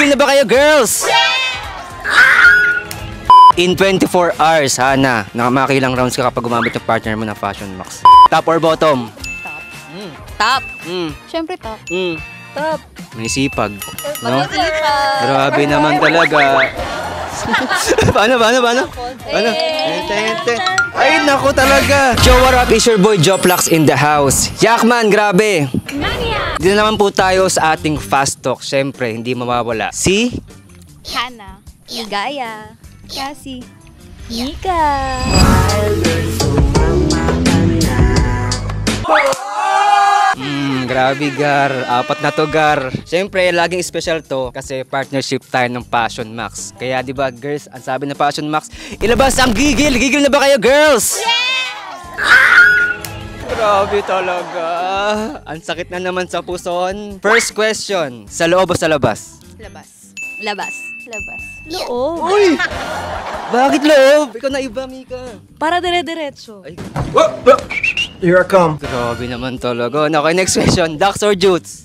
Gigil na ba kayo, girls? In 24 hours, Hana, nakamakilang rounds ka kapag gumamit ng partner mo na Fashion Max. Top or bottom? Top. Top. Siyempre top. Top. May sipag. No? Masipag. Grabe naman talaga. Paano? Ay, naku talaga. Yo, what up? It's your boy Joplax in the house. Yakman, grabe. Dito naman po tayo sa ating fast talk. Siyempre, hindi mawawala. Si? Hana. Ligaya. Cassie. Mika. Grabe, Gar. Apat na to, Gar. Siyempre, laging special to kasi partnership tayo ng Fashion Max. Kaya, di ba, girls, ang sabi ng Fashion Max, ilabas ang gigil. Gigil na ba kayo, girls? Grabe talaga. Ang sakit na naman sa puson. First question, sa loob o sa labas? Labas. Labas. Labas. Loob. Uy! Bakit loob? Ikaw na iba, Mika. Para dire-diretso. Ay. Here I come. Grabe naman talaga. Okay, next question. Ducks or Jutes?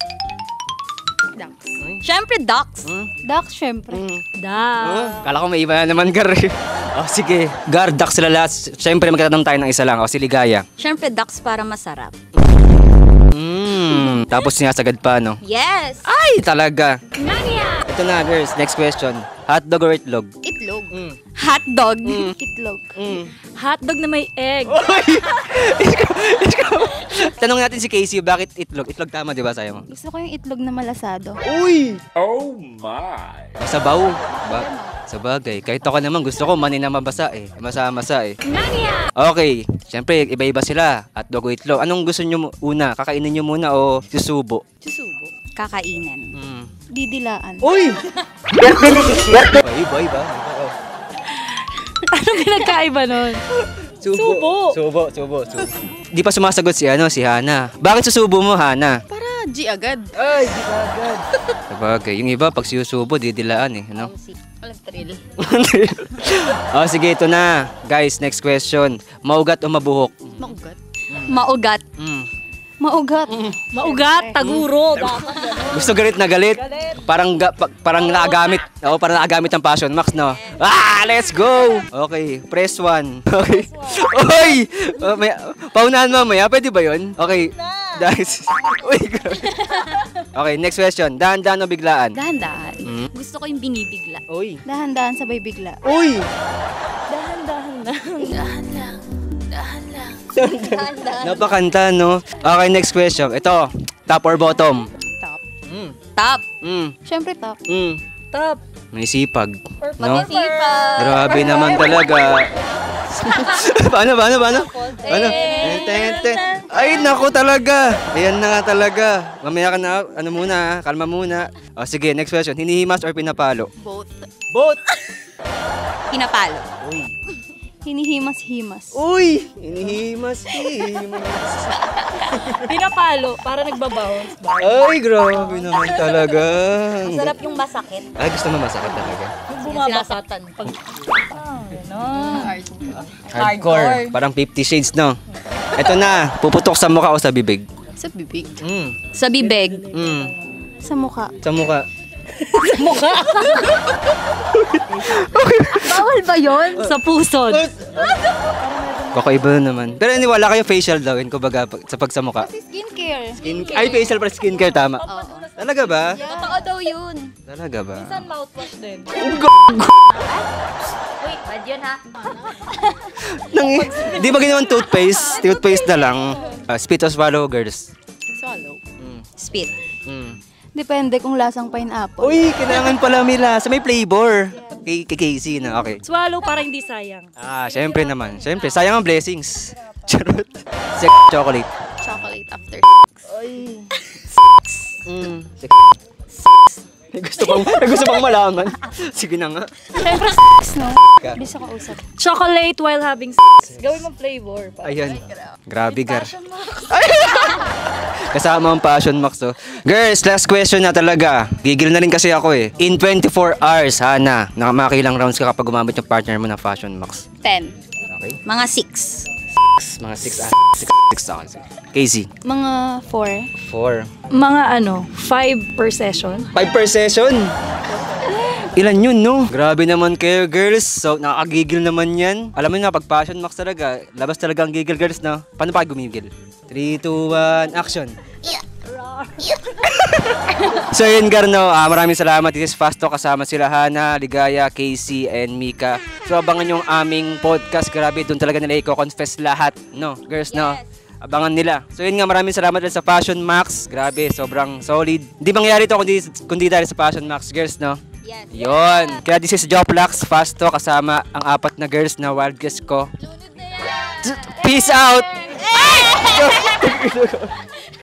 Ducks. Siyempre, ducks. Ducks, siyempre. Ducks. Kala ko may iba na naman, Gar. Oh, sige. Gar, ducks sila lahat. Siyempre, magtatanong tayo ng isa lang. O, si Ligaya. Siyempre, ducks para masarap. Tapos sinasagad pa, no? Yes! Ay, talaga. Ito na, girls. Next question. Hotdog or itlog? Itlog. Hotdog. Itlog. Hotdog na may egg. Tanong natin si Casey, bakit itlog? Itlog tama, di ba, sayo mo? Gusto ko yung itlog na malasado. Uy! Oh my. Masabaw. Sa bagay. Kahit ako naman, gusto ko mani na mabasa eh. Masa-masa eh. Okay. Siyempre, iba-iba sila. Hotdog o itlog. Anong gusto nyo una? Kakainin nyo muna o susubo? Susubo. Kakainin. Didilaan. Uy! Iba. Ano pinagkaiba nun? Subo. Di pa sumasagot si Hana. Bakit susubo mo, Hana? Para G agad. Ay, di agad. Sabagay, yung iba pag sinusubo, didilaan eh, ano? Walang thrill. Oh, sige, ito na. Guys, next question. Maugat o mabuhok? Maugat. Maugat. Taguro. Gusto galit na galit? Parang nakagamit. Oo, parang nakagamit ang Fashion Max, no? Let's go! Okay, press 1. Okay. Oy! Paunahan mamaya, pwede ba yun? Okay. Guys. Uy, okay, next question. Dahan-dahan o biglaan? Dahan-dahan. Gusto ko yung binibigla. Uy. Dahan-dahan sabay bigla. Uy! Dahan-dahan. Napakanta, no? Okay, next question. Ito, top or bottom? Top. Top. Siyempre top. Top. May sipag. No? Masipag. Grabe naman talaga. Paano? Ay, naku talaga. Ayan na nga talaga. Mamaya ka na, kalma muna. O, sige, next question. Hinihimas or pinapalo? Both. Pinapalo. Uy. Hinihimas-himas. Uy! Hinihimas. Pinapalo, para nagbabounce. Ay, grabe naman talaga. Masarap yung masakit. Ay, gusto mo masakit talaga. Yung bumabasatan. Hardcore. Parang 50 Shades, no? Ito na, puputok sa mukha o sa bibig? Sa bibig. Sa bibig. Sa mukha. Sa mukha. Bawal ba yun? Sa puso. Kakaiba naman. Pero wala kayo facial daw, kumbaga sa pagsamukha. Kasi skincare. Ay, facial para skincare, tama. Talaga ba? Totoo daw yun. Talaga ba? Minsan mouthwash din. Wait, bad yun ha? Di ba ginawan toothpaste? Toothpaste na lang. Spit or swallow, girls? Swallow. Spit. Depende kung lasang pineapple. Uy, kailangan pala may flavor. Kay Casey na, okay. Swallow para hindi sayang. Syempre naman. Syempre, sayang ang blessings. Charot. Chocolate. Chocolate after Ay. Gusto pang malaman. Sige na nga. Siyempre, no? Bisa ka usap. Chocolate while having Gawin mo flavor. Ayan. Grabe, Gar. Kasama ang Fashion Max, oh. Girls, last question na talaga. Gigil na rin kasi ako eh. In 24 hours, Hana, nakamakilang rounds ka kapag gumamit yung partner mo na Fashion Max? 10. Okay. Mga 6. Mga 6 6 okay. Casey. Mga 4. 4. Mga 5 per session. 5 per session. Ilan yun, no? Grabe naman kayo, girls. So, nakakagigil naman yan. Alam mo nga, pag Passion Max talaga, labas talaga ang gigil, girls, no? Paano pa gumigil? 3, 2, 1, action! So yun, Garno, maraming salamat. This is Fasto, kasama sila Hana, Ligaya, Casey, and Mika. So abangan yung aming podcast. Grabe, doon talaga nila i-confess lahat, no? Girls, no? Abangan nila. So yun nga, maraming salamat din sa Passion Max. Grabe, sobrang solid. Hindi mangyari to kundi dahil sa Passion Max, girls, no? Yes. Yun. Kaya this is Joplax, Fasto, kasama ang 4 na girls na wild guest ko. Peace out!